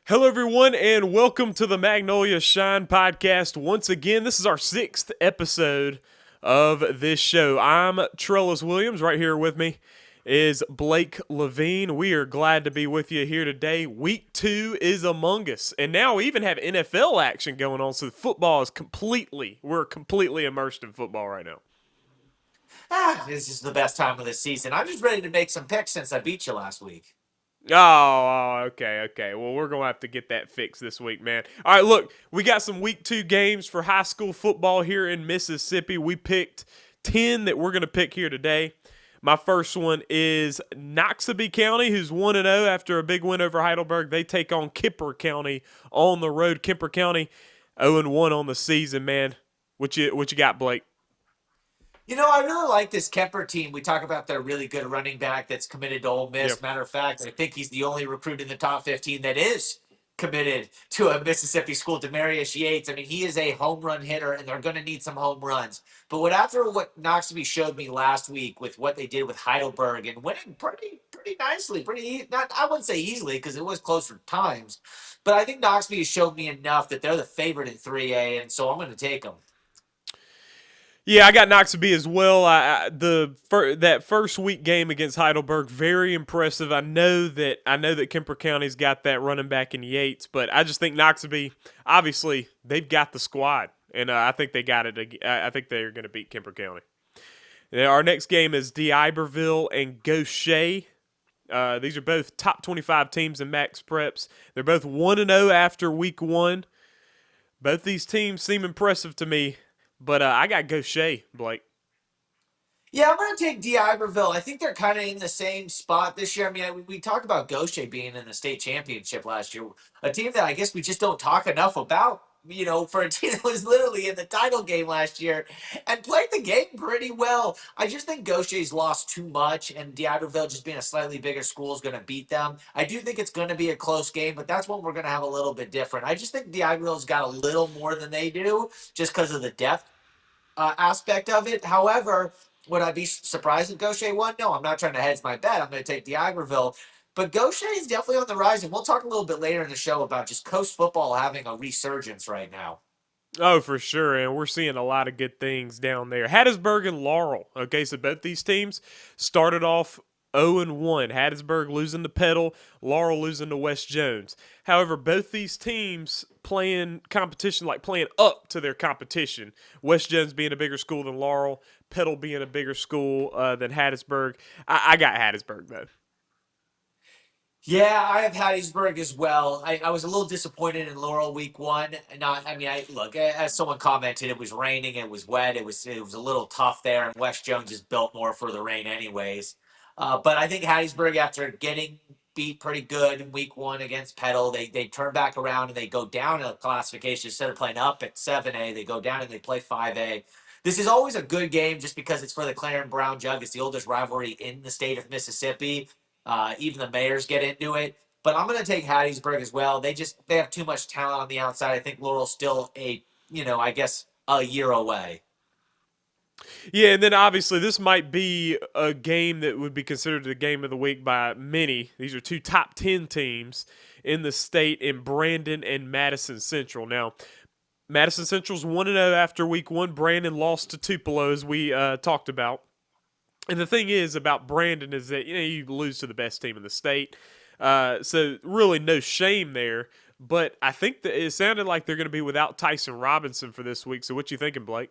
Hello, everyone, and welcome to the Magnolia Shine Podcast. Once again, this is our 6th episode of this show. I'm Trellis Williams. Right here with me is Blake Levine. We are glad to be with you here today. Week 2 is among us, and now we even have NFL action going on, so football is we're completely immersed in football right now. This is the best time of the season. I'm just ready to make some picks since I beat you last week. Okay. Well, we're going to have to get that fixed this week, man. All right, look, we got some week 2 games for high school football here in Mississippi. We picked 10 that we're going to pick here today. My first one is Noxubee County, who's 1-0 after a big win over Heidelberg. They take on Kemper County on the road. Kemper County 0-1 on the season, man. What you got, Blake? I really like this Kemper team. We talk about their really good running back that's committed to Ole Yeah. Miss. Matter of fact, I think he's the only recruit in the top 15 that is committed to a Mississippi school, Demarius Yates. I mean, he is a home run hitter, and they're going to need some home runs. But after what Noxubee showed me last week with what they did with Heidelberg and winning pretty nicely, not I wouldn't say easily because it was closer times, but I think Noxubee has showed me enough that they're the favorite in 3A, and so I'm going to take them. Yeah, I got Noxubee as well. That first week game against Heidelberg, very impressive. I know that Kemper County's got that running back in Yates, but I just think Noxubee, obviously, they've got the squad, and I think they got it. I think they're going to beat Kemper County. Now, our next game is D'Iberville and Gaucher. These are both top 25 teams in Max Preps. They're both 1-0 after week 1. Both these teams seem impressive to me. But I got Gaucher, Blake. Yeah, I'm going to take D'Iberville. I think they're kind of in the same spot this year. I mean, we talked about Gaucher being in the state championship last year, a team that I guess we just don't talk enough about. For a team that was literally in the title game last year and played the game pretty well. I just think Gaucher's lost too much, and D'Iberville, just being a slightly bigger school, is going to beat them. I do think it's going to be a close game, but that's when we're going to have a little bit different. I just think D'Iberville's got a little more than they do just because of the depth aspect of it. However, would I be surprised if Gaucher won? No, I'm not trying to hedge my bet. I'm going to take D'Iberville. But Gaucher is definitely on the rise, and we'll talk a little bit later in the show about just coast football having a resurgence right now. Oh, for sure, and we're seeing a lot of good things down there. Hattiesburg and Laurel. Okay, so both these teams started off 0-1. Hattiesburg losing to Petal, Laurel losing to West Jones. However, both these teams playing competition, like playing up to their competition. West Jones being a bigger school than Laurel, Petal being a bigger school than Hattiesburg. I got Hattiesburg, though. Yeah, I have Hattiesburg as well. I was a little disappointed in Laurel week 1. I look, as someone commented, it was raining, it was wet, it was a little tough there, and West Jones is built more for the rain, anyways. But I think Hattiesburg, after getting beat pretty good in week 1 against Petal, they turn back around and they go down in the classification instead of playing up at 7A. They go down and they play 5A. This is always a good game just because it's for the Clarence Brown Jug. It's the oldest rivalry in the state of Mississippi. Even the mayors get into it. But I'm going to take Hattiesburg as well. They have too much talent on the outside. I think Laurel's still I guess a year away. Yeah, and then obviously this might be a game that would be considered the game of the week by many. These are two top 10 teams in the state in Brandon and Madison Central. Now, Madison Central's 1-0 after week 1. Brandon lost to Tupelo, as we talked about. And the thing is about Brandon is that you lose to the best team in the state, so really no shame there. But I think that it sounded like they're going to be without Tyson Robinson for this week. So what you thinking, Blake?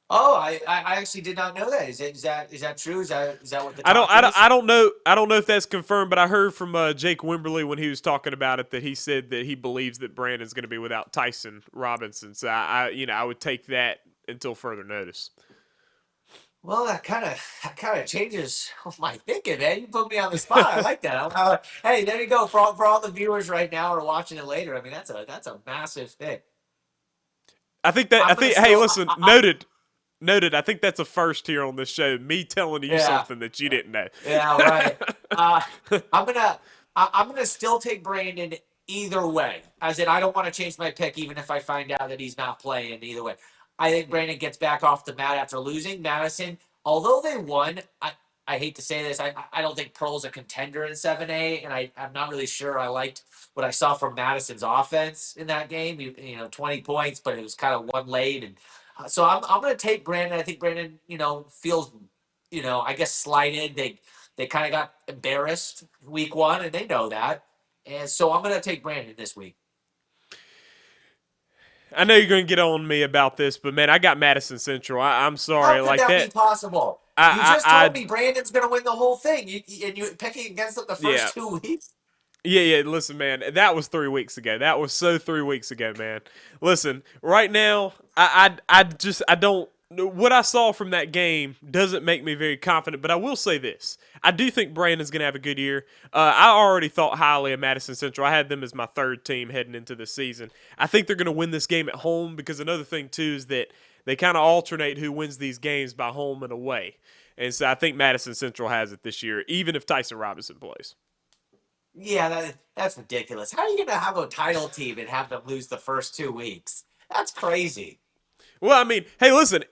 Oh, I actually did not know that. Is that true? Is that what the I don't, talk I don't, is? I don't know. I don't know if that's confirmed, but I heard from Jake Wimberly when he was talking about it that he said that he believes that Brandon's going to be without Tyson Robinson. So I would take that until further notice. Well, that kind of changes my thinking, man. You put me on the spot. I like that. Hey, there you go. For all the viewers right now or watching it later. I mean, that's a massive thing. I think that I'm I gonna think. Hey, still. listen, noted. I think that's a first here on this show. Me telling you Yeah. something that you didn't know. Yeah, right. Uh, I'm gonna still take Brandon either way. As in, I don't want to change my pick even if I find out that he's not playing either way. I think Brandon gets back off the mat after losing. Madison, although they won, I hate to say this, I don't think Pearl's a contender in 7A, and I'm not really sure I liked what I saw from Madison's offense in that game. 20 points, but it was kind of one late, and so I'm going to take Brandon. I think Brandon, feels, I guess slighted. They kind of got embarrassed week one, and they know that, and so I'm going to take Brandon this week. I know you're going to get on me about this, but man, I got Madison Central. I'm sorry, How could like that be that. possible? You just told me Brandon's going to win the whole thing, and you're picking against them the Yeah, first 2 weeks. yeah. Listen, man, that was 3 weeks ago. That was so 3 weeks ago, man. Listen, right now, I don't. What I saw from that game doesn't make me very confident, but I will say this. I do think Brandon's going to have a good year. I already thought highly of Madison Central. I had them as my third team heading into the season. I think they're going to win this game at home because another thing, too, is that they kind of alternate who wins these games by home and away. And so I think Madison Central has it this year, even if Tyson Robinson plays. Yeah, that's ridiculous. How are you going to have a title team and have them lose the first 2 weeks? That's crazy. Well, I mean, hey, listen,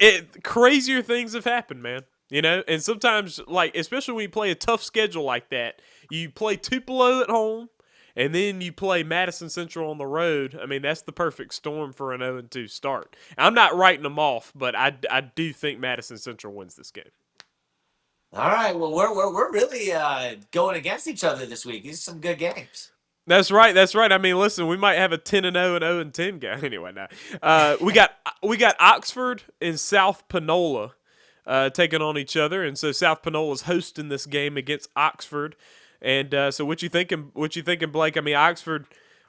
crazier things have happened, man. And sometimes, like, especially when you play a tough schedule like that, you play Tupelo at home, and then you play Madison Central on the road. I mean, that's the perfect storm for an 0-2 start. I'm not writing them off, but I do think Madison Central wins this game. All right, well, we're really going against each other this week. These are some good games. That's right. That's right. I mean, listen, we might have a 10-0 and 0-10 guy. Anyway, now we got Oxford and South Panola taking on each other, and so South Panola's hosting this game against Oxford. And so, what you thinking? What you thinking, Blake? I mean, Oxford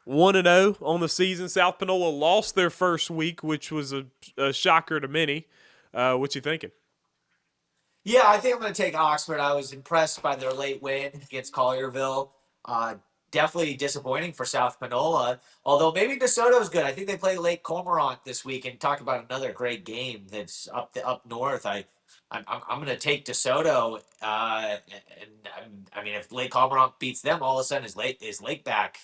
1-0 on the season. South Panola lost their first week, which was a shocker to many. What you thinking? Yeah, I think I'm going to take Oxford. I was impressed by their late win against Collierville. Uh, Definitely disappointing for South Panola, although maybe DeSoto's good. I think they play Lake Cormorant this week, and talk about another great game that's up north. I'm going to take DeSoto, and I mean, if Lake Cormorant beats them, all of a sudden is Lake back,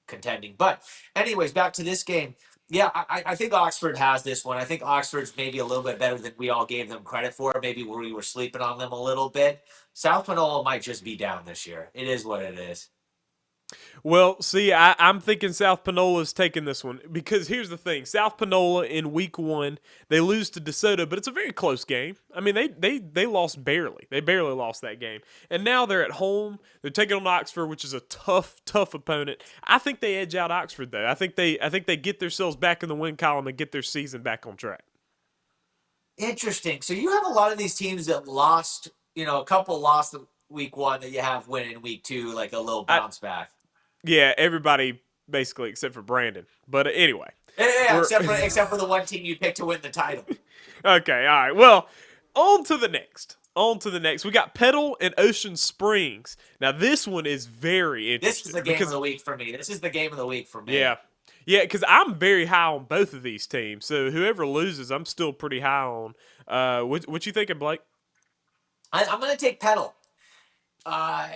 contending. But anyways, back to this game. Yeah, I think Oxford has this one. I think Oxford's maybe a little bit better than we all gave them credit for. Maybe we were sleeping on them a little bit. South Panola might just be down this year. It is what it is. Well, see, I'm thinking South Panola's taking this one because here's the thing: South Panola in week one they lose to DeSoto, but it's a very close game. I mean, they lost barely. They barely lost that game, and now they're at home. They're taking on Oxford, which is a tough opponent. I think they edge out Oxford though. I think they get themselves back in the win column and get their season back on track. Interesting. So you have a lot of these teams that lost. A couple lost week one that you have winning week two, like a little I, bounce back. yeah, everybody basically except for Brandon. But anyway, Yeah, except for the one team you picked to win the title. Okay, all right. Well, on to the next. On to the next. We got Petal and Ocean Springs. Now, this one is very This interesting. is the game of the week for me. This is the game of the week for me. Yeah. Yeah, because I'm very high on both of these teams. So whoever loses, I'm still pretty high on. What you thinking, Blake? I'm going to take Petal. Uh,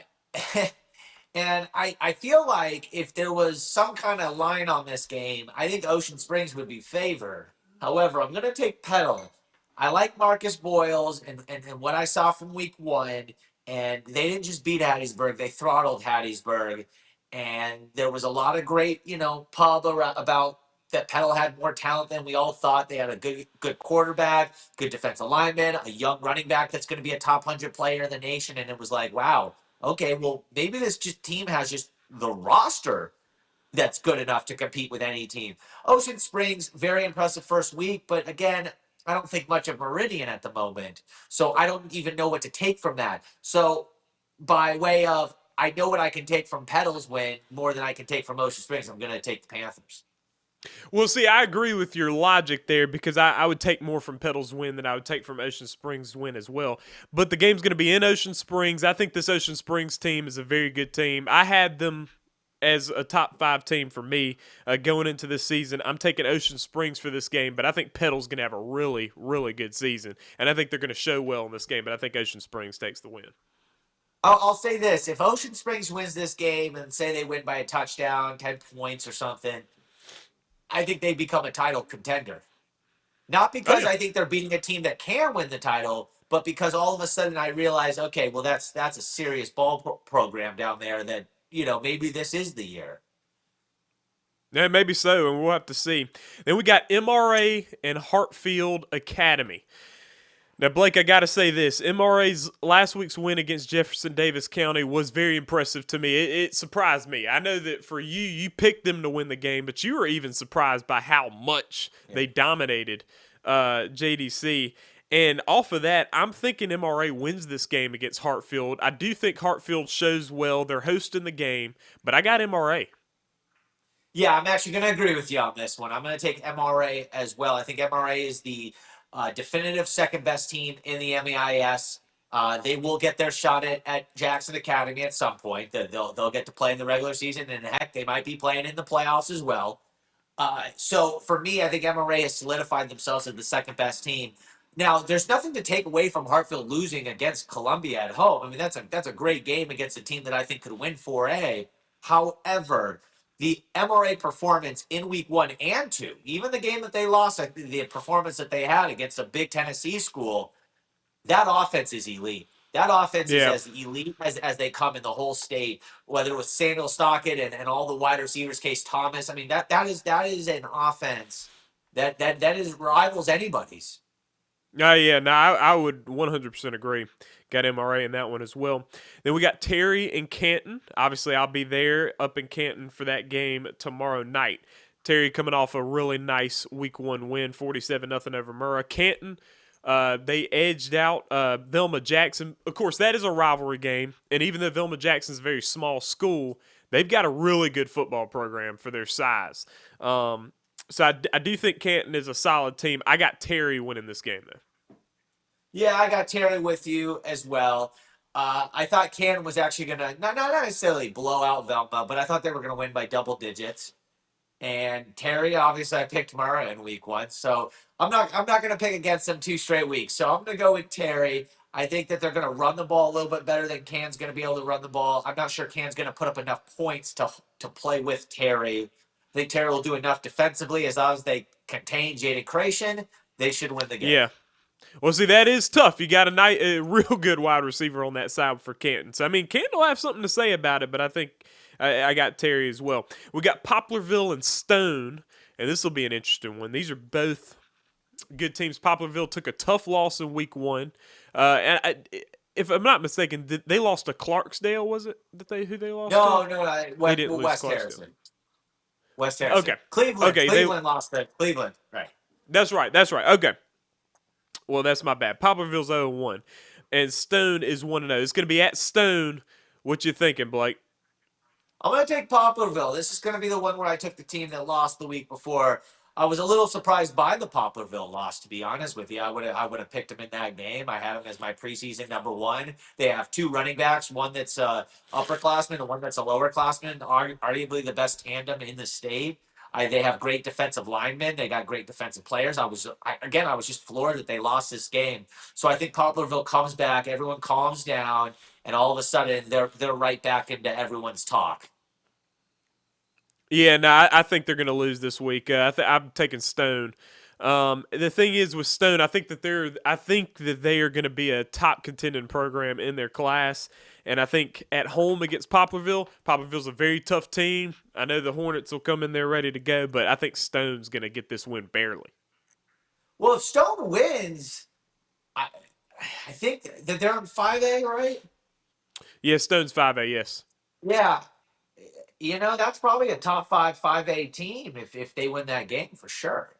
and I feel like if there was some kind of line on this game, I think Ocean Springs would be favored. However, I'm going to take Petal. I like Marcus Boyles and what I saw from week one. And they didn't just beat Hattiesburg, they throttled Hattiesburg. And there was a lot of great, pub about that Petal had more talent than we all thought. They had a good quarterback, good defensive lineman, a young running back that's going to be a top 100 player in the nation. And it was like, wow, okay, well, maybe this team has just the roster that's good enough to compete with any team. Ocean Springs, very impressive first week, but again, I don't think much of Meridian at the moment. So I don't even know what to take from that. So by way of, I know what I can take from Petal's win more than I can take from Ocean Springs. I'm going to take the Panthers. Well, see, I agree with your logic there because I would take more from Petal's win than I would take from Ocean Springs' win as well. But the game's going to be in Ocean Springs. I think this Ocean Springs team is a very good team. I had them as a top 5 team for me going into this season. I'm taking Ocean Springs for this game, but I think Petal's going to have a really, really good season. And I think they're going to show well in this game, but I think Ocean Springs takes the win. I'll say this. If Ocean Springs wins this game and say they win by a touchdown, 10 points or something, I think they become a title contender. Not because I think they're beating a team that can win the title, but because all of a sudden I realized, okay, well that's a serious program down there that maybe this is the year. Yeah, maybe so, and we'll have to see. Then we got MRA and Hartfield Academy. Now, Blake, I got to say this. MRA's last week's win against Jefferson Davis County was very impressive to me. It surprised me. I know that for you, you picked them to win the game, but you were even surprised by how much they dominated JDC. And off of that, I'm thinking MRA wins this game against Hartfield. I do think Hartfield shows well. They're hosting the game, but I got MRA. Yeah, I'm actually going to agree with you on this one. I'm going to take MRA as well. I think MRA is the definitive second best team in the MEIS. They will get their shot at Jackson Academy at some point. They'll get to play in the regular season, and heck, they might be playing in the playoffs as well. So for me, I think MRA has solidified themselves as the second best team. Now, there's nothing to take away from Hartfield losing against Columbia at home. I mean, that's a great game against a team that I think could win 4A. However, the MRA performance in week 1 and 2, even the game that they lost, the performance that they had against a big Tennessee school, that offense is elite. That offense is Yeah. as elite as they come in the whole state, whether it was Samuel Stockett and all the wide receivers, Case Thomas. I mean, that is an offense that is rivals anybody's. Yeah, no, I would 100% agree. Got MRA in that one as well. Then we got Terry and Canton. Obviously, I'll be there up in Canton for that game tomorrow night. Terry coming off a really nice week 1 win, 47-0 over Murrah. Canton, they edged out Velma Jackson. Of course, that is a rivalry game, and even though Velma Jackson's a very small school, they've got a really good football program for their size. So I do think Canton is a solid team. I got Terry winning this game, though. Yeah, I got Terry with you as well. I thought Canton was actually going to, not necessarily blow out Velma, but I thought they were going to win by double digits. And Terry, obviously, I picked Murrah in week 1, so I'm not going to pick against them 2 straight weeks. So I'm going to go with Terry. I think that they're going to run the ball a little bit better than Can's going to be able to run the ball. I'm not sure Can's going to put up enough points to play with Terry. I think Terry will do enough defensively as long as they contain Jaden Creation. They should win the game. Yeah. Well, see, that is tough. You got a real good wide receiver on that side for Canton. So, I mean, Canton will have something to say about it, but I think I got Terry as well. We got Poplarville and Stone, and this will be an interesting one. These are both good teams. Poplarville took a tough loss in week 1. If I'm not mistaken, they lost to Clarksdale, was it? Who they lost No, to? they didn't lose West Harrison. West Harrison. Okay. Cleveland. Okay, Cleveland lost to Cleveland. Right. That's right. Okay. Well, that's my bad. Poplarville's 0-1, and Stone is 1-0. It's going to be at Stone. What you thinking, Blake? I'm going to take Poplarville. This is going to be the one where I took the team that lost the week before. I was a little surprised by the Poplarville loss, to be honest with you. I would have picked them in that game. I had them as my preseason number 1. They have 2 running backs, one that's upperclassman and one that's a lowerclassman, arguably the best tandem in the state. They have great defensive linemen. They got great defensive players. I was just floored that they lost this game. So I think Poplarville comes back, everyone calms down, and all of a sudden they're right back into everyone's talk. Yeah, no, I think they're going to lose this week. I'm taking Stone. The thing is with Stone, I think that they are going to be a top contending program in their class. And I think at home against Poplarville's a very tough team. I know the Hornets will come in there ready to go, but I think Stone's going to get this win barely. Well, if Stone wins, I think that they're on 5A, right? Yeah, Stone's 5A, yes. Yeah. That's probably a top 5A team if they win that game for sure.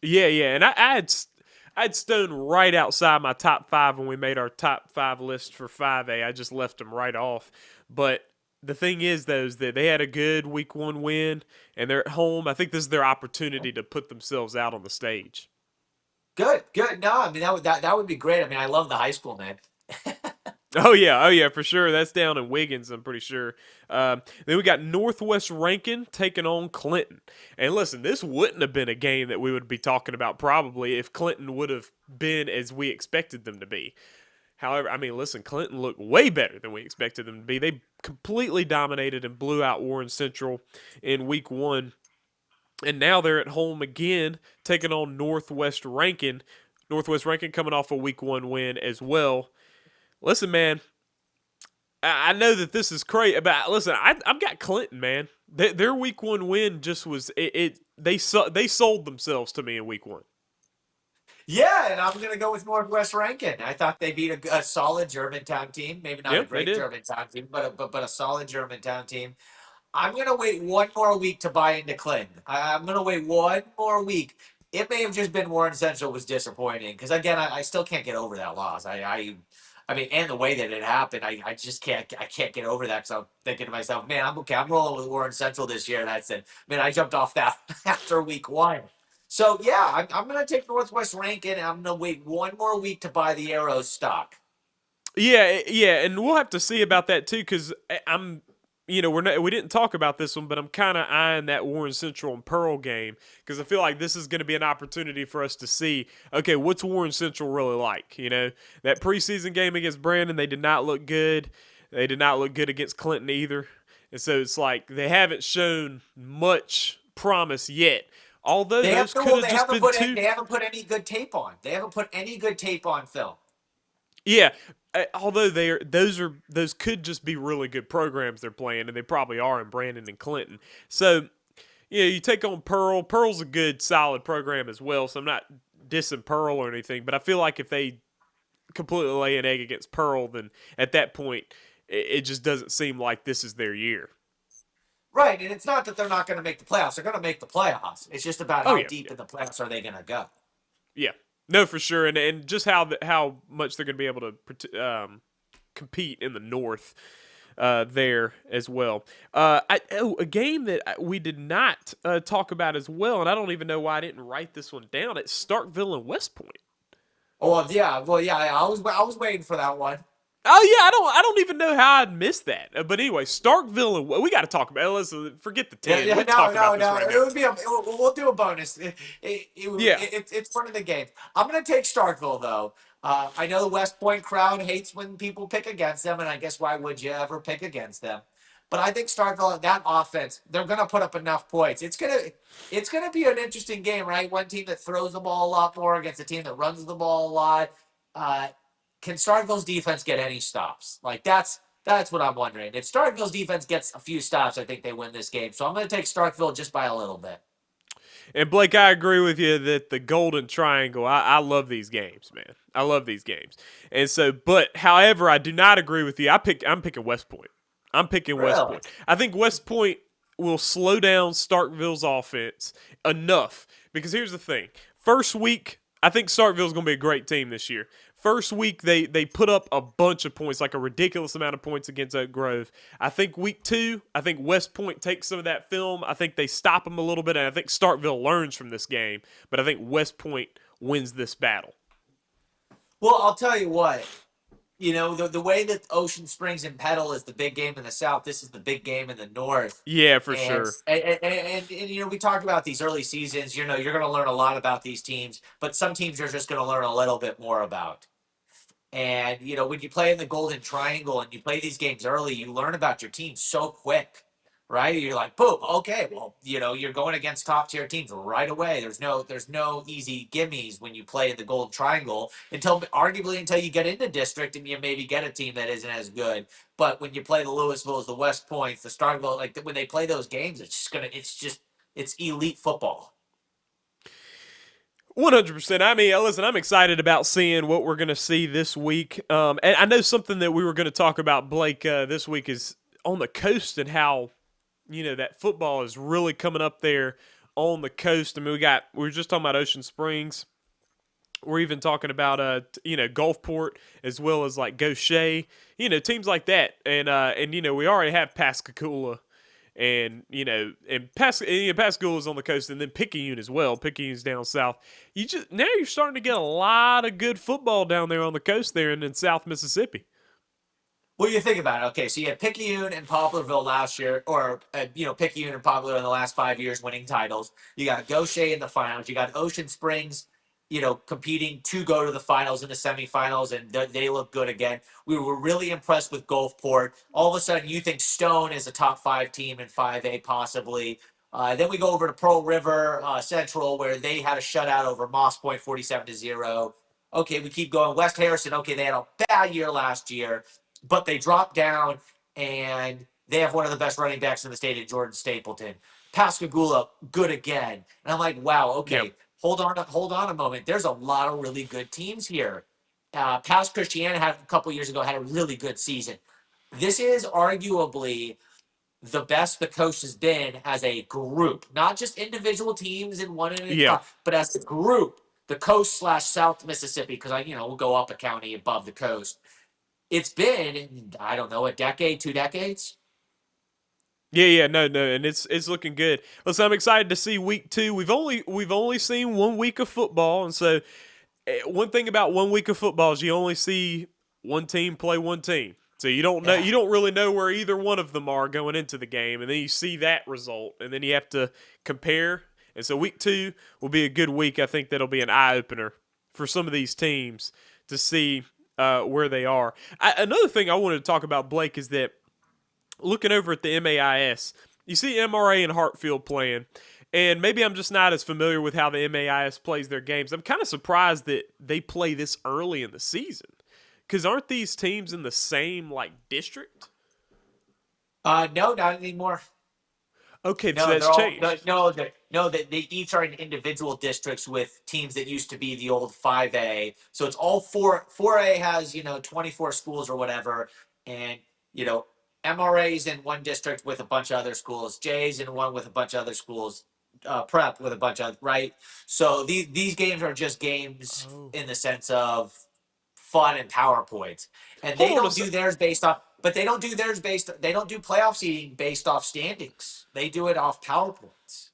Yeah, and I had Stone right outside my top 5 when we made our top 5 list for 5A. I just left them right off. But the thing is, though, is that they had a good week 1 win, and they're at home. I think this is their opportunity to put themselves out on the stage. Good. No, I mean that would be great. I mean, I love the high school name. Oh yeah, for sure. That's down in Wiggins, I'm pretty sure. Then we got Northwest Rankin taking on Clinton. And listen, this wouldn't have been a game that we would be talking about probably if Clinton would have been as we expected them to be. However, I mean, listen, Clinton looked way better than we expected them to be. They completely dominated and blew out Warren Central in week 1. And now they're at home again, taking on Northwest Rankin. Northwest Rankin coming off a week 1 win as well. Listen, man, I know that this is crazy, but listen, I've got Clinton, man. Their week 1 win just was it. They sold themselves to me in week 1. Yeah, and I'm going to go with Northwest Rankin. I thought they beat a solid Germantown team. Maybe not a Yeah, they great did. Germantown team, but a solid Germantown team. I'm going to wait one more week to buy into Clinton. I'm going to wait one more week. It may have just been Warren Central was disappointing because again, I still can't get over that loss. I mean, and the way that it happened, I just can't get over that. So I'm thinking to myself, man, I'm okay. I'm rolling with Warren Central this year. And I said, man, I jumped off that after week 1. So yeah, I'm going to take Northwest Rankin. And I'm going to wait one more week to buy the Arrows stock. Yeah, and we'll have to see about that too, because I'm, we didn't talk about this one, but I'm kind of eyeing that Warren Central and Pearl game because I feel like this is going to be an opportunity for us to see, okay, what's Warren Central really like? That preseason game against Brandon, they did not look good. They did not look good against Clinton either, and so it's like they haven't shown much promise yet. Although those could have just been two. They haven't put any good tape on. They haven't put any good tape on film. Yeah, although those could just be really good programs they're playing, and they probably are in Brandon and Clinton. So, you take on Pearl. Pearl's a good, solid program as well. So I'm not dissing Pearl or anything, but I feel like if they completely lay an egg against Pearl, then at that point, it just doesn't seem like this is their year. Right, and it's not that they're not going to make the playoffs. They're going to make the playoffs. It's just about Oh how yeah, deep yeah. in the playoffs are they going to go. Yeah, no, for sure, and just how much they're going to be able to compete in the North there as well. A game that we did not talk about as well, and I don't even know why I didn't write this one down. It's Starkville and West Point. Oh yeah, I was waiting for that one. Oh yeah, I don't even know how I'd missed that. But anyway, Starkville and we got to talk about it. Listen, forget the 10. Yeah, We'll talk about this right it now. would be we'll do a bonus. Yeah. It's one of the games. I'm going to take Starkville though. I know the West Point crowd hates when people pick against them, and I guess why would you ever pick against them? But I think Starkville, that offense, they're going to put up enough points. It's gonna be an interesting game, right? One team that throws the ball a lot more against a team that runs the ball a lot. Uh, can Starkville's defense get any stops? Like that's what I'm wondering. If Starkville's defense gets a few stops, I think they win this game. So I'm going to take Starkville just by a little bit. And Blake, I agree with you that the Golden Triangle, I love these games, man. I love these games. And so, but however, I do not agree with you. I'm picking West Point. I'm picking West Really? Point. I think West Point will slow down Starkville's offense enough. Because here's the thing. First week, I think Starkville's going to be a great team this year. First week, they put up a bunch of points, like a ridiculous amount of points against Oak Grove. I think week 2, I think West Point takes some of that film. I think they stop them a little bit, and I think Starkville learns from this game. But I think West Point wins this battle. Well, I'll tell you what. The way that Ocean Springs and Petal is the big game in the South, this is the big game in the North. Yeah, for And, sure. and we talked about these early seasons. You're going to learn a lot about these teams, but some teams you're just going to learn a little bit more about. And, when you play in the Golden Triangle and you play these games early, you learn about your team so quick, right? You're like, boom, okay, well, you're going against top tier teams right away. There's no easy gimmies when you play in the Golden Triangle arguably until you get into district and you maybe get a team that isn't as good. But when you play the Louisvilles, the West Points, the Starkville, like when they play those games, it's elite football. 100%. I mean, listen, I'm excited about seeing what we're going to see this week. And I know something that we were going to talk about, Blake, this week is on the coast and how, that football is really coming up there on the coast. I mean, we were just talking about Ocean Springs. We're even talking about, Gulfport as well as like Gaucher, teams like that. And we already have Pascagoula. And Pascagoula's on the coast, and then Picayune as well. Picayune's down south. Now you're starting to get a lot of good football down there on the coast there and in South Mississippi. Well, you think about it. Okay, so you had Picayune and Poplarville last year, or Picayune and Poplar in the last 5 years winning titles. You got Gaucher in the finals. You got Ocean Springs, competing to go to the finals and the semifinals, and they look good again. We were really impressed with Gulfport. All of a sudden, you think Stone is a top 5 team in 5A possibly. Then we go over to Pearl River Central, where they had a shutout over Moss Point, 47-0. Okay, we keep going. West Harrison, okay, they had a bad year last year, but they dropped down and they have one of the best running backs in the state at Jordan Stapleton. Pascagoula, good again. And I'm like, wow, Yep. okay, hold on a moment. There's a lot of really good teams here. Past Christiana had a couple years ago had a really good season. This is arguably the best the coast has been as a group, not just individual teams in one, Yeah. but as a group. The coast slash South Mississippi, because we'll go up a county above the coast. It's been, I don't know, a decade, 2 decades. Yeah, no, and it's looking good. Listen, I'm excited to see week 2. We've only seen 1 week of football, and so one thing about 1 week of football is you only see one team play one team. So Yeah. you don't really know where either one of them are going into the game, and then you see that result, and then you have to compare. And so week 2 will be a good week. I think that'll be an eye opener for some of these teams to see where they are. Another thing I wanted to talk about, Blake, is that looking over at the MAIS, you see MRA and Hartfield playing, and maybe I'm just not as familiar with how the MAIS plays their games. I'm kind of surprised that they play this early in the season, because aren't these teams in the same district? No, not anymore. Okay, so No, that's they're all changed. no. That they each are in individual districts with teams that used to be the old 5A. So it's all 4A has 24 schools or whatever, and you know MRA's in one district with a bunch of other schools. J's in one with a bunch of other schools. Prep with a bunch of right. So these games are just games Oh, in the sense of fun and PowerPoints. And hold they on a don't sec. do theirs based off, but they don't do theirs based, they don't do playoff seeding based off standings. They do it off PowerPoints.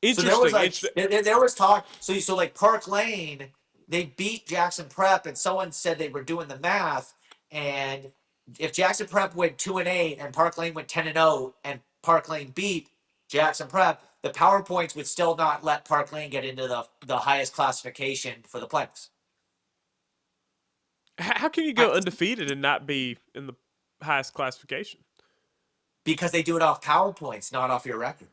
So there was Interesting. Interesting. there was talk. So like Park Lane, they beat Jackson Prep, and someone said they were doing the math, and if Jackson Prep went 2-8 and Park Lane went 10-0, and Park Lane beat Jackson Prep, the PowerPoints would still not let Park Lane get into the highest classification for the playoffs. How can you go undefeated and not be in the highest classification? Because they do it off PowerPoints, not off your record.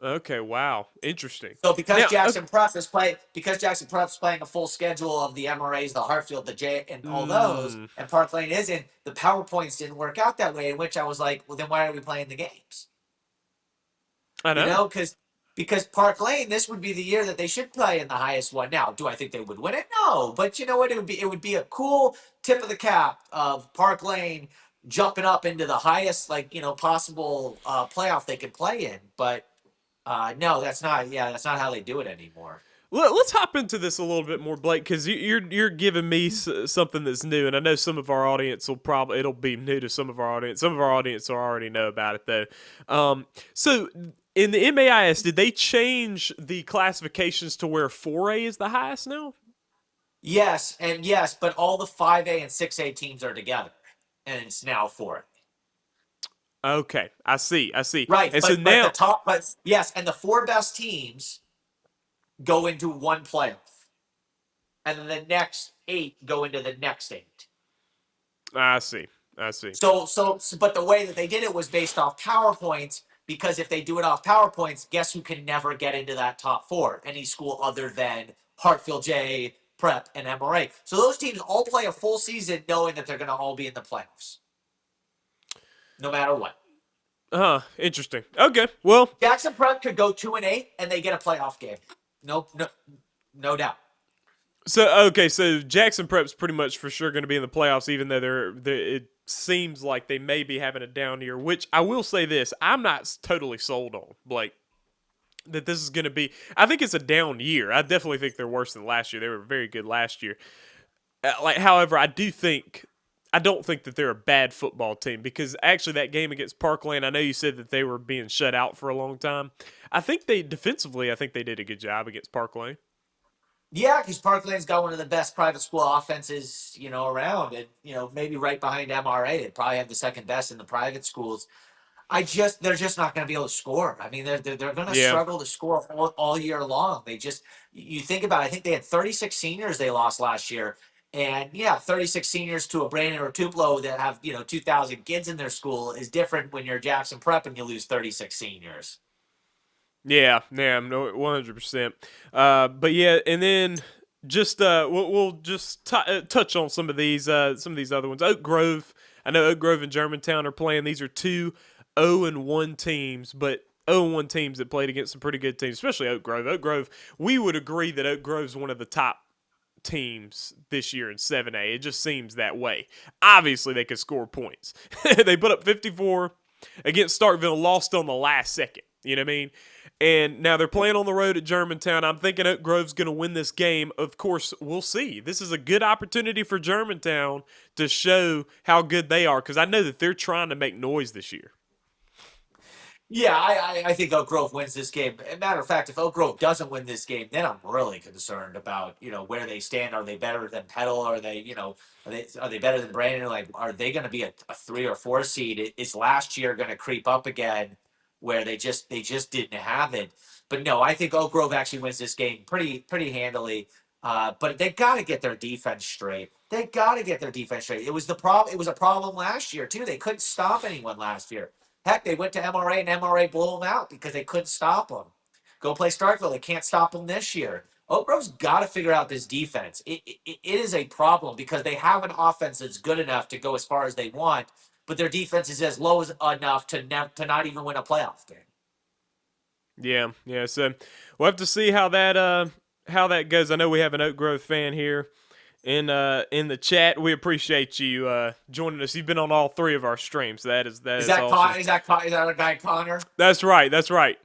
Okay, wow, interesting. So because Now, Jackson Prep's playing a full schedule of the MRAs, the Hartfield, the J, and all those, mm, and Park Lane isn't, the PowerPoints didn't work out that way. In which I was like, well, then why are we playing the games? I You know. know, because Park Lane, this would be the year that they should play in the highest one. Now, do I think they would win it? No, but you know what? It would be a cool tip of the cap of Park Lane jumping up into the highest possible playoff they could play in. But no, that's not. Yeah, that's not how they do it anymore. Let's hop into this a little bit more, Blake, because you're giving me something that's new, and I know some of our audience it'll be new to some of our audience. Some of our audience will already know about it though. So in the MAIS, did they change the classifications to where 4A is the highest now? Yes, but all the 5A and 6A teams are together, and it's now 4. Okay, I see. Right, And so but the now, top, but yes, and the 4 best teams go into one playoff, and then the next 8 go into the next 8. I see, I see. But the way that they did it was based off PowerPoints, because if they do it off PowerPoints, guess who can never get into that top 4? Any school other than Hartfield J, Prep, and MRA. So those teams all play a full season knowing that they're going to all be in the playoffs, no matter what. Interesting. Okay, well, Jackson Prep could go 2-8 and they get a playoff game. No doubt. so Jackson Prep's pretty much for sure going to be in the playoffs, even though it seems like they may be having a down year. Which I will say this: I'm not totally sold on, Blake, that this is going to be. I think it's a down year. I definitely think they're worse than last year. They were very good last year. However, I don't think that they're a bad football team, because actually that game against Parkland, I know you said that they were being shut out for a long time. I think they did a good job against Parkland. Yeah, because Parkland's got one of the best private school offenses, around, and maybe right behind MRA. They probably have the second best in the private schools. They're just not going to be able to score. I mean, they're going to Yeah. struggle to score all year long. You think about it, I think they had 36 seniors they lost last year. And yeah, 36 seniors to a Brandon or Tupelo that have, 2,000 kids in their school is different when you're Jackson Prep and you lose 36 seniors. Yeah, no, 100%. But yeah, and then we'll just touch on some of these other ones. Oak Grove. I know Oak Grove and Germantown are playing. These are two 0-1 teams, but 0-1 teams that played against some pretty good teams, especially Oak Grove. Oak Grove, we would agree that Oak Grove's one of the top teams this year in 7A. It just seems that way. Obviously, they could score points. They put up 54 against Starkville, lost on the last second. You know what I mean? And now they're playing on the road at Germantown. I'm thinking Oak Grove's going to win this game. Of course, we'll see. This is a good opportunity for Germantown to show how good they are, because I know that they're trying to make noise this year. Yeah, I think Oak Grove wins this game. As a matter of fact, if Oak Grove doesn't win this game, then I'm really concerned about, where they stand. Are they better than Petal? Are they, are they better than Brandon? Like, are they going to be a 3 or 4 seed? Is last year going to creep up again, where they just didn't have it? But no, I think Oak Grove actually wins this game pretty handily. But they got to get their defense straight. They got to get their defense straight. It was the problem. It was a problem last year too. They couldn't stop anyone last year. Heck, they went to MRA and MRA blew them out because they couldn't stop them. Go play Starkville. They can't stop them this year. Oak Grove's got to figure out this defense. It is a problem because they have an offense that's good enough to go as far as they want, but their defense is as low as enough to not even win a playoff game. Yeah. So we'll have to see how that goes. I know we have an Oak Grove fan here in the chat. We appreciate you joining us. You've been on all 3 of our streams. That is awesome. Is that our guy Connor? That's right.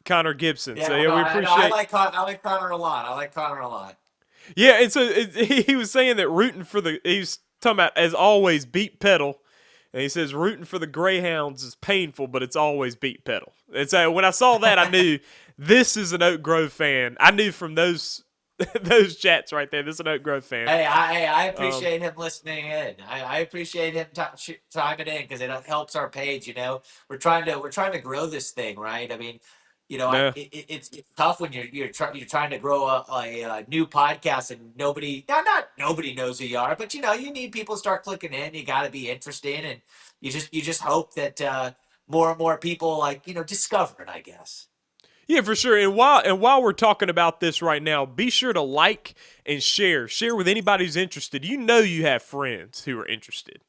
Connor Gibson. Yeah, so we appreciate. I like Connor a lot. Yeah, and so he was saying that he was talking about, as always, beat Petal. And he says rooting for the Greyhounds is painful, but it's always beat Petal. And so when I saw that, I knew this is an Oak Grove fan. I knew from those chats right there, this is an Oak Grove fan. Hey, I appreciate him listening in. I appreciate him chiming in because it helps our page. We're trying to grow this thing, right? I mean, Yeah. it's tough when you're trying to grow a new podcast and not nobody knows who you are, but you need people to start clicking in. You got to be interested, and you just hope that more and more people discover it, I guess. Yeah, for sure. And while we're talking about this right now, be sure to like and share. Share with anybody who's interested. You have friends who are interested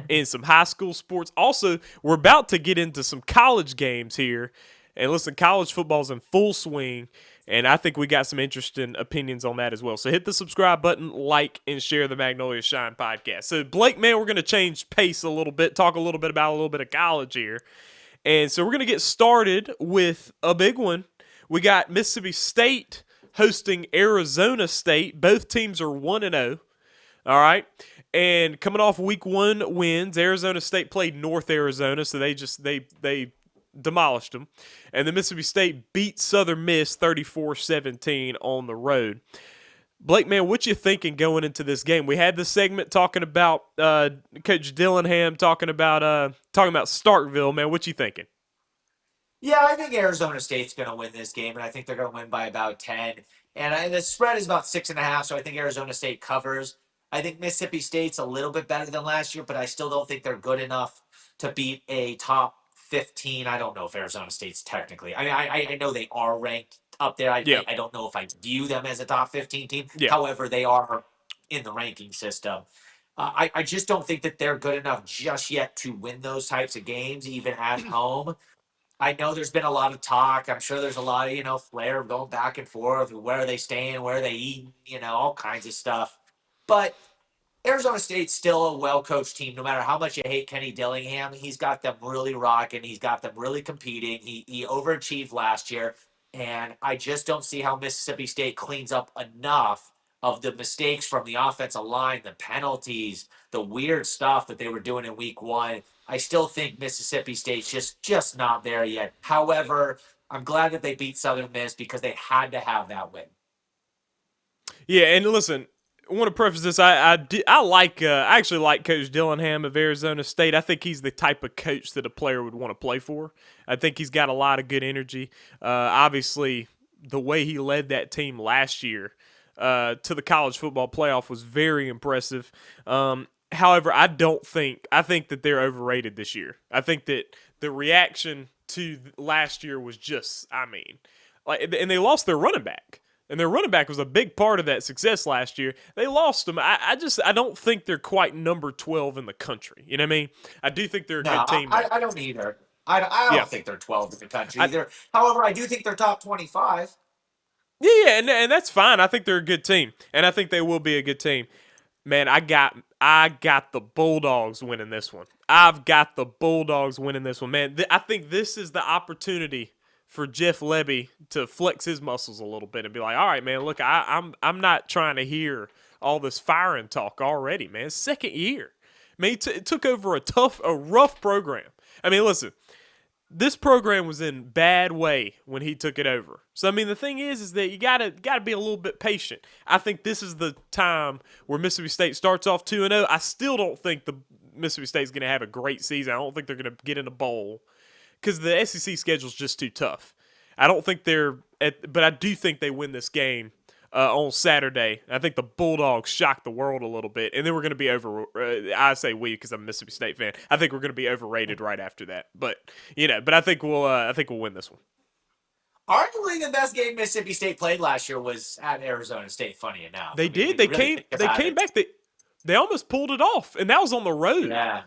in some high school sports. Also, we're about to get into some college games here. And listen, college football's in full swing, and I think we got some interesting opinions on that as well. So hit the subscribe button, like, and share the Magnolia Shine podcast. So, Blake, man, we're going to change pace a little bit, talk a little bit about a little bit of college here. And so we're going to get started with a big one. We got Mississippi State hosting Arizona State. Both teams are 1-0. All right. And coming off week 1 wins, Arizona State played North Arizona, so they demolished them. And the Mississippi State beat Southern Miss 34-17 on the road. Blake, man, what you thinking going into this game? We had this segment talking about Coach Dillingham, talking about Starkville. Man, what you thinking? Yeah, I think Arizona State's going to win this game, and I think they're going to win by about 10. And the spread is about 6.5, so I think Arizona State covers. I think Mississippi State's a little bit better than last year, but I still don't think they're good enough to beat a top 15. I don't know if Arizona State's technically. I mean, I know they are ranked up there. I don't know if I view them as a top 15 team. Yeah. However, they are in the ranking system. I just don't think that they're good enough just yet to win those types of games, even at home. I know there's been a lot of talk. I'm sure there's a lot of, flair going back and forth. Where are they staying? Where are they eating? All kinds of stuff. But Arizona State's still a well-coached team. No matter how much you hate Kenny Dillingham, he's got them really rocking. He's got them really competing. He overachieved last year. And I just don't see how Mississippi State cleans up enough of the mistakes from the offensive line, the penalties, the weird stuff that they were doing in week 1. I still think Mississippi State's just not there yet. However, I'm glad that they beat Southern Miss because they had to have that win. Yeah, and listen, I want to preface this. I actually like Coach Dillingham of Arizona State. I think he's the type of coach that a player would want to play for. I think he's got a lot of good energy. Obviously, the way he led that team last year to the college football playoff was very impressive. However, I think that they're overrated this year. I think that the reaction to last year was and they lost their running back. And their running back was a big part of that success last year. They lost him. I don't think they're quite number 12 in the country. You know what I mean? I do think they're a No, good team, though. I don't either. I Yeah. don't think they're 12 in the country I, either. However, I do think they're top 25. yeah, and that's fine. I think they're a good team. And I think they will be a good team. Man, I got the Bulldogs winning this one. I've got the Bulldogs winning this one. Man, I think this is the opportunity for Jeff Lebby to flex his muscles a little bit and be like, all right, man, look, I'm not trying to hear all this firing talk already, man. Second year. I mean, it took over a rough program. I mean, listen, this program was in bad way when he took it over. So I mean, the thing is that you gotta be a little bit patient. I think this is the time where Mississippi State starts off 2-0. I still don't think the Mississippi State's gonna have a great season. I don't think they're gonna get in a bowl because the SEC schedule is just too tough. I don't think but I do think they win this game on Saturday. I think the Bulldogs shocked the world a little bit, and then we're going to be I say we because I'm a Mississippi State fan. I think we're going to be overrated right after that. But I think we'll win this one. Arguably, the best game Mississippi State played last year was at Arizona State. Funny enough, They I mean, did. when you really They came back. They almost pulled it off, and that was on the road. yeah.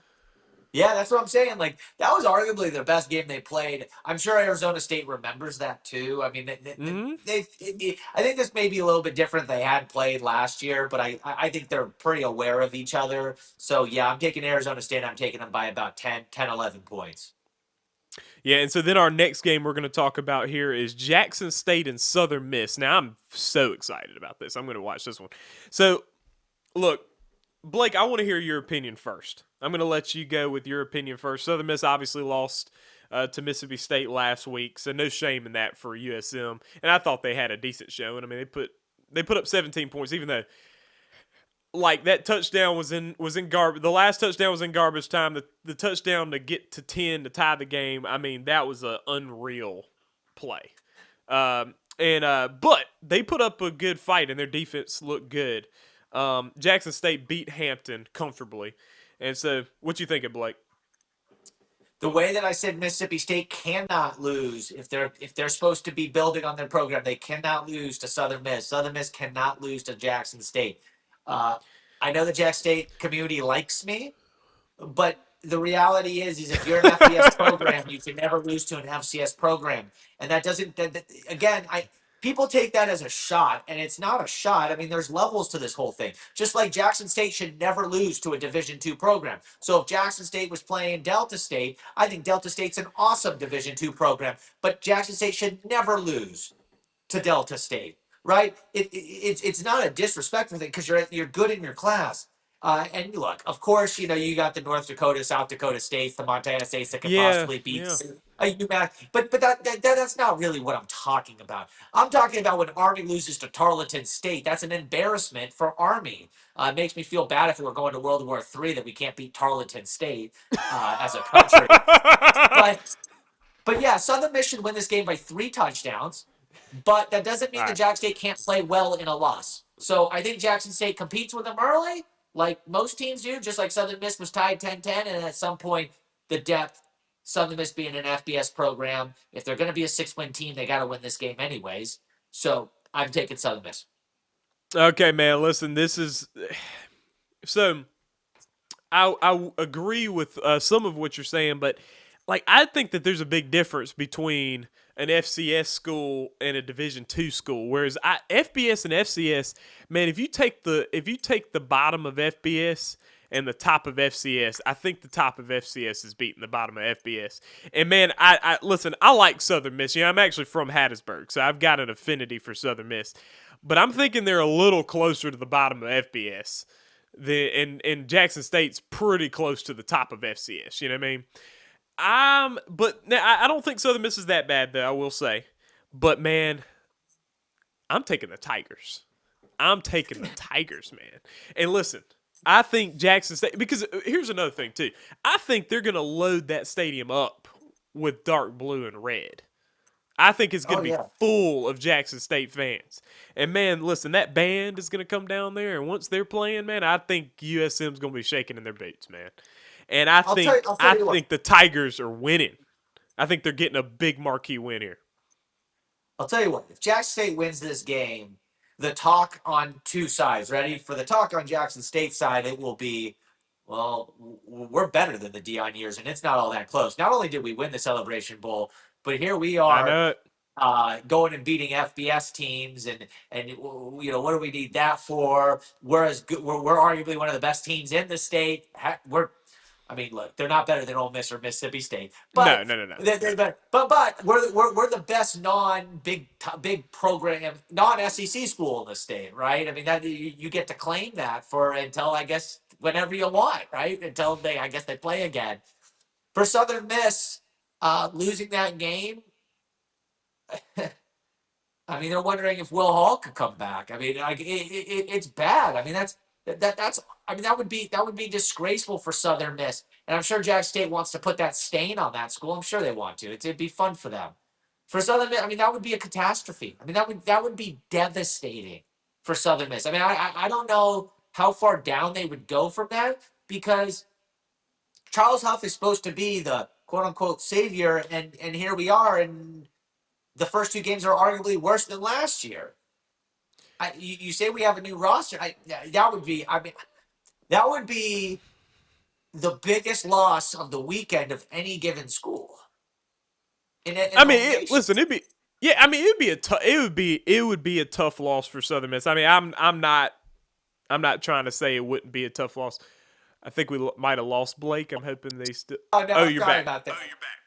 Yeah, that's what I'm saying. Like that was arguably the best game they played. I'm sure Arizona State remembers that too. I mean, I think this may be a little bit different. They had played last year, but I think they're pretty aware of each other. So yeah, I'm taking Arizona State. I'm taking them by about 10, 11 points. Yeah, and so then our next game we're going to talk about here is Jackson State and Southern Miss. Now I'm so excited about this. I'm going to watch this one. So look, Blake, I want to hear your opinion first. I'm going to let you go with your opinion first. Southern Miss obviously lost to Mississippi State last week, so no shame in that for USM. And I thought they had a decent showing. I mean, they put up 17 points, even though like that touchdown was in garbage. The last touchdown was in garbage time. The touchdown to get to 10 to tie the game. I mean, that was an unreal play. But they put up a good fight, and their defense looked good. Jackson State beat Hampton comfortably. And so, what you thinking, Blake? The way that I said Mississippi State cannot lose if they're supposed to be building on their program, they cannot lose to Southern Miss. Southern Miss cannot lose to Jackson State. Uh, I know the Jack State community likes me, but the reality is if you're an FBS program, you can never lose to an FCS program, and that doesn't. Again, people take that as a shot, and it's not a shot. I mean, there's levels to this whole thing. Just like Jackson State should never lose to a Division II program. So if Jackson State was playing Delta State, I think Delta State's an awesome Division II program, but Jackson State should never lose to Delta State, right? It's not a disrespectful thing because you're good in your class. And look, of course, you got the North Dakota, South Dakota states, the Montana states that could Yeah, possibly beat yeah. UMass, but that's not really what I'm talking about. I'm talking about when Army loses to Tarleton State. That's an embarrassment for Army. It makes me feel bad if we were going to World War III that we can't beat Tarleton State as a country. But but yeah, Southern Miss should win this game by 3 touchdowns. But that doesn't All mean that right. Jackson State can't play well in a loss. So I think Jackson State competes with them early, like most teams do, just like Southern Miss was tied 10-10. And at some point, the depth, Southern Miss being an FBS program, if they're going to be a 6-win team, they got to win this game anyways. So I'm taking Southern Miss. Okay, man. Listen, this is so. I agree with some of what you're saying, but like I think that there's a big difference between an FCS school and a Division II school. Whereas FBS and FCS, man, if you take the bottom of FBS and the top of FCS, I think the top of FCS is beating the bottom of FBS. And man, I listen, I like Southern Miss. I'm actually from Hattiesburg, so I've got an affinity for Southern Miss. But I'm thinking they're a little closer to the bottom of FBS. And Jackson State's pretty close to the top of FCS. You know what I mean? But now, I don't think Southern Miss is that bad, though, I will say. But, man, I'm taking the Tigers. I'm taking the Tigers, man. And listen, I think Jackson State, because here's another thing, too. I think they're going to load that stadium up with dark blue and red. I think it's going to be full of Jackson State fans. And, man, listen, that band is going to come down there, and once they're playing, man, I think USM's going to be shaking in their boots, man. And I think the Tigers are winning. I think they're getting a big marquee win here. I'll tell you what, if Jackson State wins this game, the talk on two sides, ready? For the talk on Jackson State's side, it will be, well, we're better than the Dion years, and it's not all that close. Not only did we win the Celebration Bowl, but here we I are know it. going and beating FBS teams, and what do we need that for? We're as good. We're arguably one of the best teams in the state. I mean, look, they're not better than Ole Miss or Mississippi State, No, but no, no, no. they're better. But we're the best non big program non-SEC school in the state, right? I mean that you get to claim that for until I guess whenever you want, right? Until they play again. For Southern Miss, losing that game, I mean, they're wondering if Will Hall could come back. I mean, it's bad. I mean, that's. I mean, that would be disgraceful for Southern Miss, and I'm sure Jack State wants to put that stain on that school. I'm sure they want to. It'd be fun for them. For Southern Miss, I mean, that would be a catastrophe. I mean, that would be devastating for Southern Miss. I mean, I don't know how far down they would go from that because Charles Huff is supposed to be the quote unquote savior, and here we are, and the first two games are arguably worse than last year. You say we have a new roster. That would be. I mean, that would be the biggest loss of the weekend of any given school in I the mean, whole nation. listen, it'd be yeah. I mean, it would be a tough loss for Southern Miss. I mean, I'm not trying to say it wouldn't be a tough loss. I think we might have lost Blake. I'm hoping they still. Oh no, Oh, you're sorry back. about that.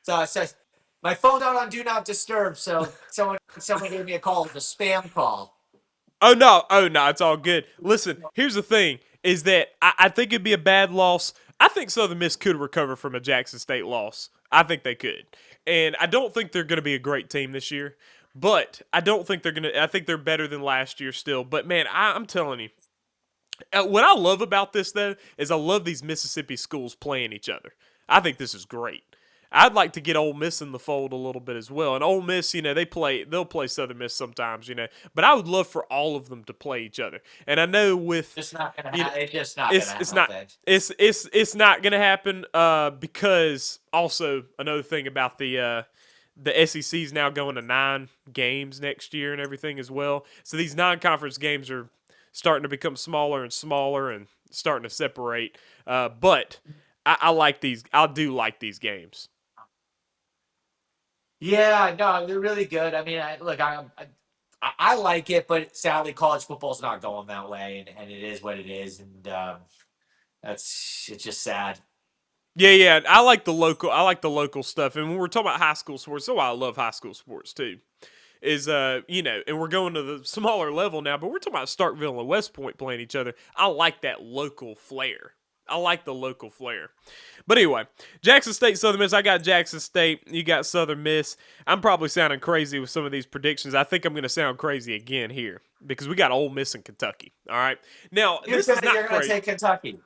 So it says my phone's out on Do Not Disturb. So someone gave me a call. It was a spam call. Oh no, it's all good. Listen, here's the thing: is that I think it'd be a bad loss. I think Southern Miss could recover from a Jackson State loss. I think they could, and I don't think they're going to be a great team this year. But I don't think they're gonna. I think they're better than last year still. But man, I'm telling you, what I love about this though is I love these Mississippi schools playing each other. I think this is great. I'd like to get Ole Miss in the fold a little bit as well. And Ole Miss, they'll play Southern Miss sometimes, but I would love for all of them to play each other. And I know with Just not gonna. you know, It's just not it's gonna it's not happen. it's not gonna happen because also another thing about the SEC is now going to 9 games next year and everything as well. So these non-conference games are starting to become smaller and smaller and starting to separate. But I like these. I do like these games. Yeah, no, they're really good. I mean, I like it, but sadly, college football's not going that way, and it is what it is, and it's just sad. Yeah, yeah. I like the local stuff. And when we're talking about high school sports, so I love high school sports too. And we're going to the smaller level now, but we're talking about Starkville and West Point playing each other. I like that local flair. I like the local flair. But anyway, Jackson State, Southern Miss. I got Jackson State. You got Southern Miss. I'm probably sounding crazy with some of these predictions. I think I'm going to sound crazy again here because we got Ole Miss and Kentucky. All right. Now, You're this is saying not you're going to crazy. take Kentucky.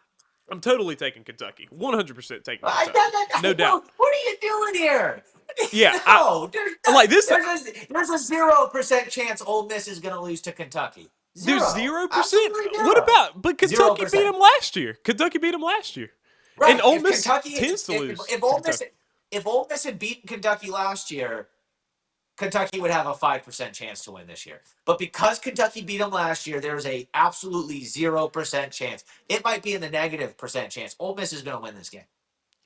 I'm totally taking Kentucky. 100% taking I, Kentucky. No doubt. what are you doing here? Yeah, No, like this. there's a 0% chance Ole Miss is going to lose to Kentucky. There's Zero. 0%. Absolutely What zero. about? But Kentucky beat 0%. them last year. Kentucky beat them last year, Right. and Ole If Miss Kentucky, tends to lose. if to Ole Miss, Kentucky. if Ole Miss had beaten Kentucky last year, Kentucky would have a 5% chance to win this year. But because Kentucky beat them last year, there's a absolutely 0% chance. It might be in the negative percent chance. Ole Miss is going to win this game.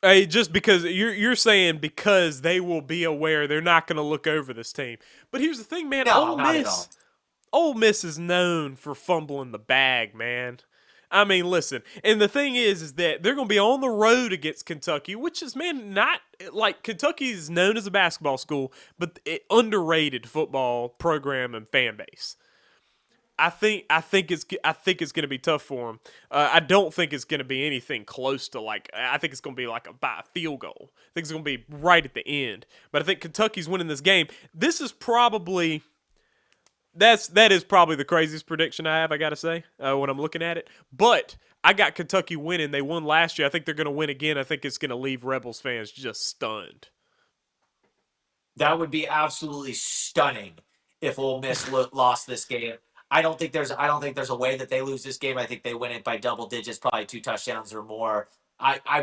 Hey, just because you're saying because they will be aware they're not going to look over this team. But here's the thing, man. No, not at all. Ole Miss is known for fumbling the bag, man. I mean, listen, and the thing is that they're going to be on the road against Kentucky, which is, man, not like Kentucky is known as a basketball school, but underrated football program and fan base. I think it's going to be tough for them. I don't think it's going to be anything close to like. I think it's going to be like by a field goal. I think it's going to be right at the end. But I think Kentucky's winning this game. This is probably that is probably the craziest prediction I have. I got to say when I'm looking at it. But I got Kentucky winning. They won last year. I think they're going to win again. I think it's going to leave Rebels fans just stunned. That would be absolutely stunning if Ole Miss lost this game. I don't think there's a way that they lose this game. I think they win it by double digits, probably 2 touchdowns or more. I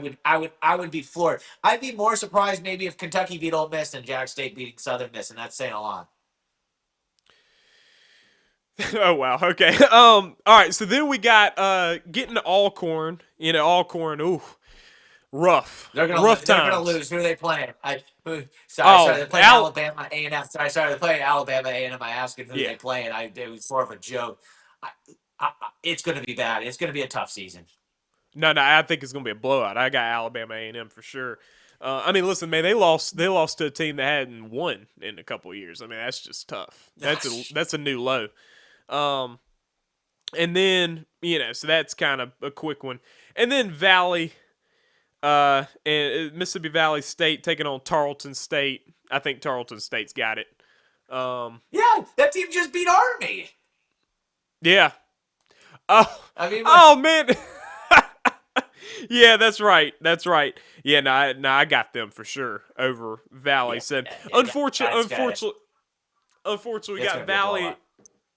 would be floored. I'd be more surprised maybe if Kentucky beat Ole Miss than Jack State beating Southern Miss, and that's saying a lot. Oh wow. Okay. All right. So then we got getting to Alcorn. Alcorn. Ooh, rough, rough They're gonna times. lose. Who are they playing? Sorry. Oh, They're playing Alabama A&M. Sorry. They're playing Alabama A&M. I asked who yeah. they playing. It was more of a joke. I, it's gonna be bad. It's gonna be a tough season. No, no. I think it's gonna be a blowout. I got Alabama A&M for sure. I mean, listen, man. They lost. They lost to a team that hadn't won in a couple of years. I mean, that's just tough. That's a new low. Um, and then so that's kind of a quick one. And then Valley. And Mississippi Valley State taking on Tarleton State. I think Tarleton State's got it. Yeah, that team just beat Army. Yeah. Oh, I mean, oh man. Yeah, that's right. That's right. Yeah, no, I got them for sure over Valley. So unfortunately, we got Valley.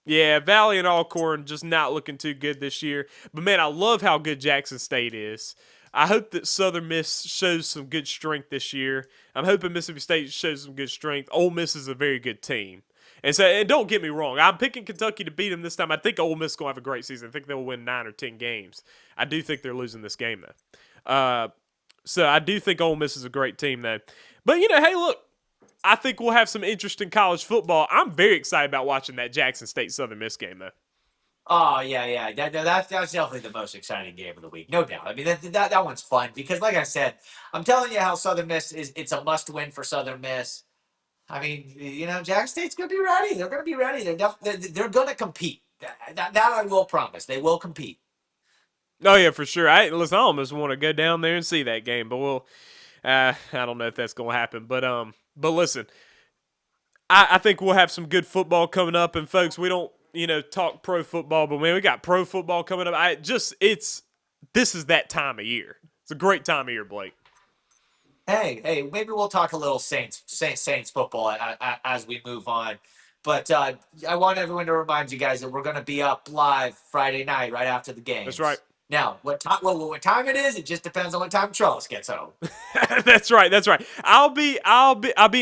Yeah, Valley and Alcorn just not looking too good this year. But man, I love how good Jackson State is. I hope that Southern Miss shows some good strength this year. I'm hoping Mississippi State shows some good strength. Ole Miss is a very good team. And don't get me wrong, I'm picking Kentucky to beat them this time. I think Ole Miss is going to have a great season. I think they'll win 9 or 10 games. I do think they're losing this game, though. So I do think Ole Miss is a great team, though. But, hey, look, I think we'll have some interesting college football. I'm very excited about watching that Jackson State-Southern Miss game, though. Oh yeah. That's definitely the most exciting game of the week, no doubt. I mean that one's fun because, like I said, I'm telling you how Southern Miss it's a must win for Southern Miss. I mean, Jack State's gonna be ready. They're gonna be ready. They're gonna compete. That I will promise. They will compete. Oh, yeah, for sure. I almost want to go down there and see that game, but I don't know if that's going to happen. But listen, I think we'll have some good football coming up. And folks, we don't, talk pro football, but man, we got pro football coming up. This is that time of year. It's a great time of year, Blake. Hey, maybe we'll talk a little Saints football as we move on. But I want everyone to remind you guys that we're going to be up live Friday night right after the game. That's right. Now, what time it is? It just depends on what time Trellis gets home. That's right. I'll be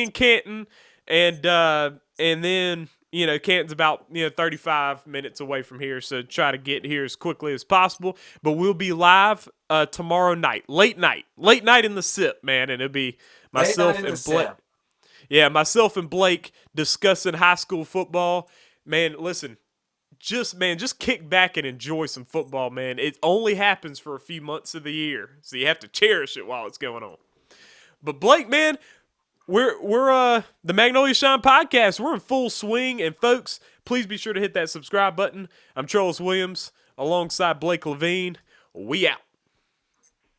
in Canton, and then Canton's about 35 minutes away from here, so try to get here as quickly as possible. But we'll be live tomorrow night, late night in the SIP, man, and it'll be myself and Blake. Yeah, myself and Blake discussing high school football. Man, listen. Just kick back and enjoy some football, man. It only happens for a few months of the year, so you have to cherish it while it's going on. But Blake, man, we're the Magnolia Shine Podcast. We're in full swing, and folks, please be sure to hit that subscribe button. I'm Charles Williams alongside Blake Levine. We out.